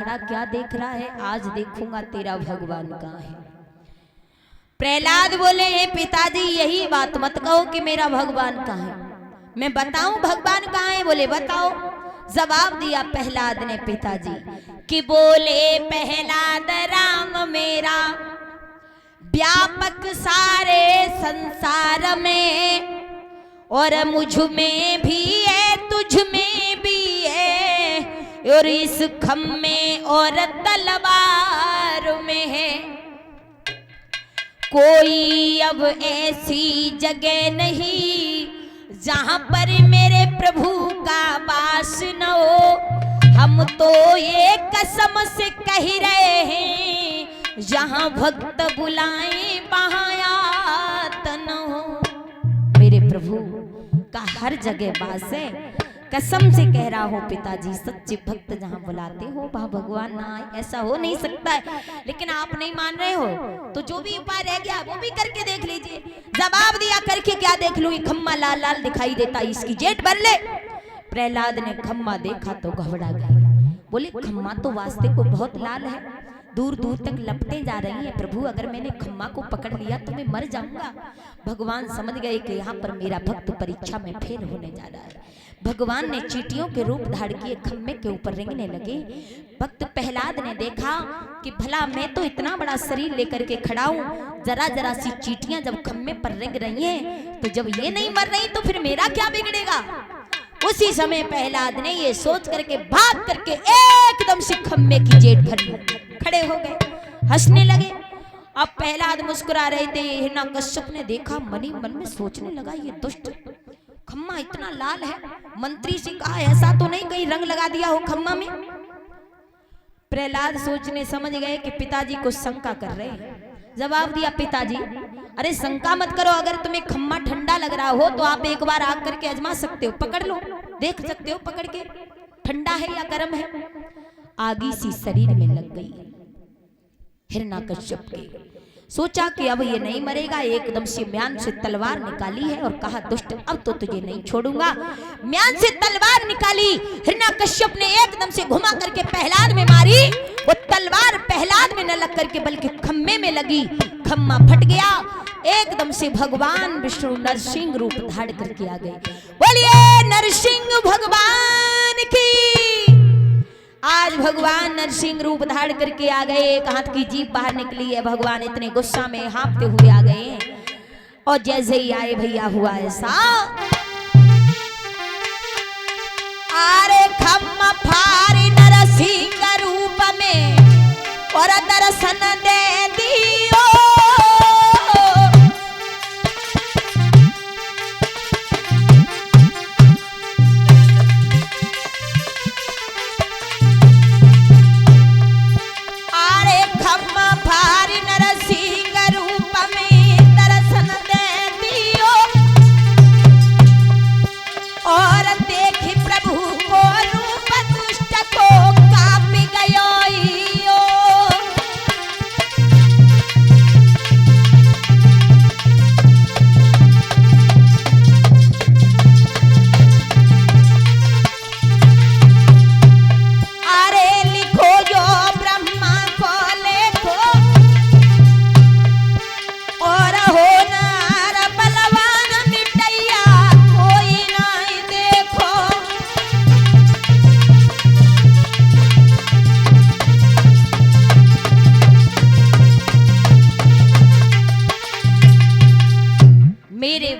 क्या देख रहा है, आज देखूंगा तेरा भगवान कहाँ है। प्रहलाद बोले, हे पिताजी यही बात मत कहो कि मेरा भगवान कहाँ है, मैं बताऊं भगवान कहाँ है। बोले बताओ। जवाब दिया प्रहलाद ने पिताजी कि बोले प्रहलाद राम मेरा व्यापक सारे संसार में, और मुझ में भी है तुझ में भी है, और इस खम में और तलवार में है। कोई अब ऐसी जगह नहीं जहां पर मेरे प्रभु का वास न हो। हम तो ये कसम से कह रहे हैं, जहां भक्त बुलाएं वहां आत न हो। मेरे प्रभु का हर जगह वास है। कसम से कह रहा हूँ पिताजी, सच्चे भक्त जहाँ बुलाते हो वहाँ भगवान ना आए, ऐसा हो नहीं सकता है। लेकिन आप नहीं मान रहे हो तो जो भी उपाय रह गया वो भी करके देख लीजिए। जवाब दिया, करके क्या देख लूं, खम्मा लाल लाल दिखाई देता, इसकी जेट भर ले। प्रहलाद ने खम्मा देखा तो घबरा गए। बोले खम्मा तो वास्ते को बहुत लाल है, दूर दूर तक लपटे जा रही है। प्रभु अगर मैंने खम्मा को पकड़ लिया तो मैं मर जाऊंगा। भगवान समझ गए कि यहाँ पर मेरा भक्त परीक्षा में फेल होने जा रहा है। भगवान ने चींटियों के रूप धारण किए, खम्मे के ऊपर रेंगने लगे। भक्त प्रहलाद ने देखा कि भला मैं तो इतना बड़ा शरीर लेकर के खड़ा हूँ, जरा जरा सी चींटियां जब खम्मे पर रेंग रही हैं, तो जब ये नहीं मर रही तो फिर मेरा क्या बिगड़ेगा। उसी समय प्रहलाद ने ये सोच करके भाग करके एकदम से खम्मे की जेट भर ली, खड़े हो गए, हंसने लगे। अब प्रहलाद मुस्कुरा रहे थे। हिरण्यकश्यप ने देखा, मनी मन में सोचने लगा, ये दुष्ट खम्मा इतना लाल है, मंत्री से कहा ऐसा तो नहीं कहीं रंग लगा दिया हो खम्मा में। प्रहलाद सोचने समझ गए कि पिताजी को शंका कर रहे हैं। जवाब दिया, पिताजी अरे शंका मत करो, अगर तुम्हें खम्मा ठंडा लग रहा हो तो आप एक बार आग करके आजमा सकते हो, पकड़ लो, देख सकते हो पकड़ के ठंडा है या गर्म है। आगी सी शरीर में लग गई हिरण्यकश्यप के। सोचा कि अब ये नहीं मरेगा, एकदम से म्यान से तलवार निकाली है और कहा दुष्ट अब तो तुझे नहीं छोड़ूंगा। म्यान से तलवार निकाली, हिरण्यकश्यप ने एकदम से घुमा करके प्रहलाद में मारी। वो तलवार प्रहलाद में न लग करके बल्कि खम्मे में लगी, खम्मा फट गया। एकदम से भगवान विष्णु नरसिंह रूप धारण करके आ गए। बोलिए नरसिंह भगवान की। आज भगवान नरसिंह रूप धारण करके आ गए। एक हाथ की जीभ बाहर निकली है, भगवान इतने गुस्सा में हाँफते हुए आ गए और जैसे ही आए भैया हुआ ऐसा, आरे खम्मा फारी नरसिंह रूप में और दर्शन दे दियो।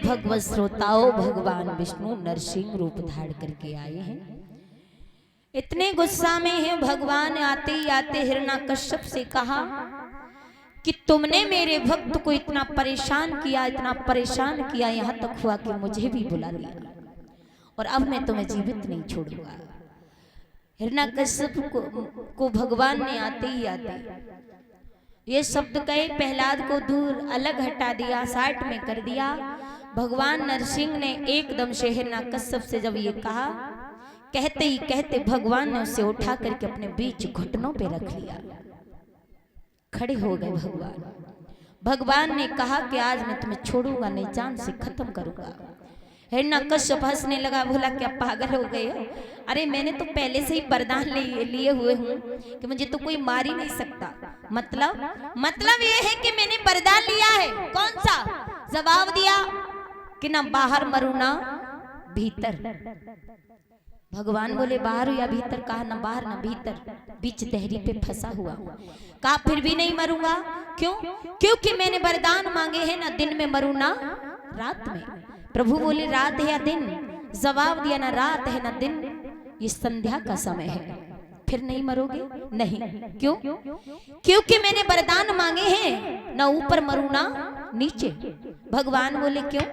भगवत श्रोताओं, भगवान विष्णु नरसिंह रूप धारण करके आए हैं। इतने गुस्सा में है भगवान। आते ही आते हिरण्यकश्यप से कहा कि तुमने मेरे भक्त को इतना परेशान किया, इतना परेशान किया, यहाँ तक हुआ कि मुझे भी बुला लिया और अब मैं तुम्हें जीवित नहीं छोड़ूंगा। हिरण्यकश्यप को भगवान ने आते ही आते ये शब्द कहे, प्रहलाद को दूर अलग हटा दिया, साइड में कर दिया। भगवान नरसिंह ने एकदम से हिरण्यकश्यप से जब ये कहा, कहते ही कहते भगवान ने उसे उठा करके अपने बीच घुटनों पे रख लिया। खड़े हो गए भगवान। भगवान ने कहा कि आज मैं तुम्हें छोड़ूंगा नहीं, जान से खत्म करूंगा। हिरण्यकश्यप हंसने लगा, बोला क्या पागल हो गए हो? अरे मैंने तो पहले से ही वरदान लिए हुए हूँ कि मुझे तो कोई मार ही नहीं सकता। मतलब ये है कि मैंने वरदान लिया है। कौन सा? जवाब दिया कि ना बाहर मरू ना भीतर। भगवान बोले बाहर या भीतर? कहा ना बाहर ना भीतर, बीच दहरी पे फंसा हुआ। कहा फिर भी नहीं मरूंगा। क्यों? क्योंकि मैंने वरदान मांगे हैं ना दिन में मरू ना रात में। प्रभु बोले रात है या दिन? जवाब दिया ना रात है ना दिन, ये संध्या का समय है। फिर नहीं मरोगे? नहीं। क्यों? क्योंकि मैंने वरदान मांगे हैं ना ऊपर मरू ना नीचे। भगवान बोले क्यों?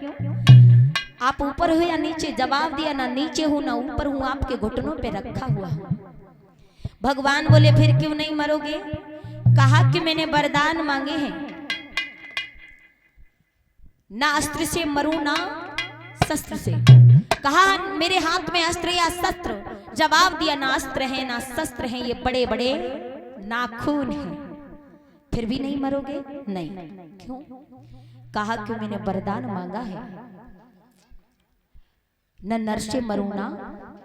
आप ऊपर हो या नीचे? जवाब दिया ना नीचे हूं ना ऊपर हूं, आपके घुटनों पे रखा हुआ हूं। भगवान बोले फिर क्यों नहीं मरोगे? कहा कि मैंने वरदान मांगे हैं ना अस्त्र से मरू ना शस्त्र से। कहा मेरे हाथ में अस्त्र या शस्त्र? जवाब दिया ना अस्त्र है ना शस्त्र है, ये बड़े बड़े नाखून हैं। फिर भी नहीं मरोगे? नहीं। क्यों? कहा कि मैंने वरदान मांगा है न नर से मरू ना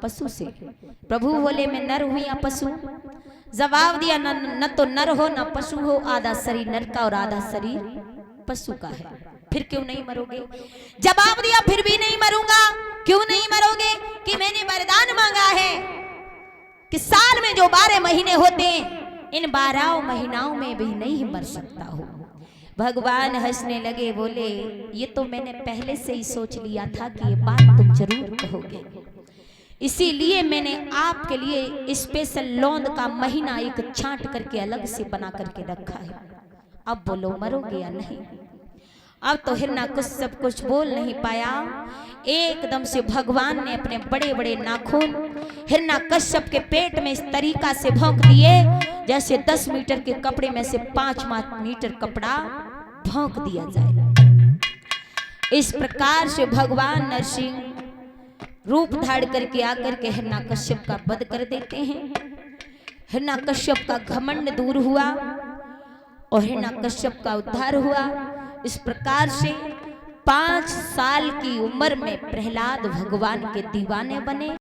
पशु से। प्रभु बोले मैं नर हूं या पशु? जवाब दिया न तो नर हो न पशु हो, आधा शरीर नर का और आधा शरीर पशु का है। फिर क्यों नहीं मरोगे? जवाब दिया फिर भी नहीं मरूंगा। क्यों नहीं मरोगे? कि मैंने वरदान मांगा है कि साल में जो 12 महीने होते हैं, इन 12 महीनों में भी नहीं मर सकता हूं। भगवान हंसने लगे, बोले ये तो मैंने पहले से ही सोच लिया था कि ये बात तुम जरूर कहोगे, इसीलिए मैंने आपके लिए स्पेशल लौंद का महीना एक छांट करके अलग से बना करके रखा है। अब बोलो मरोगे या नहीं? अब तो हिरण्यकश्यप कुछ बोल नहीं पाया। एकदम से भगवान ने अपने बड़े बड़े नाखून हिरण्यकश्यप के पेट में इस तरीका से भोंक दिए जैसे 10 मीटर के कपड़े में से 5 मीटर कपड़ा भोंक दिया जाए। इस प्रकार से भगवान नरसिंह रूप धारण करके आकर के हिरण्यकश्यप का वध कर देते हैं। हिरण्यकश्यप का घमंड दूर हुआ और हिरण्यकश्यप का उद्धार हुआ। इस प्रकार से 5 साल की उम्र में प्रहलाद भगवान के दीवाने बने।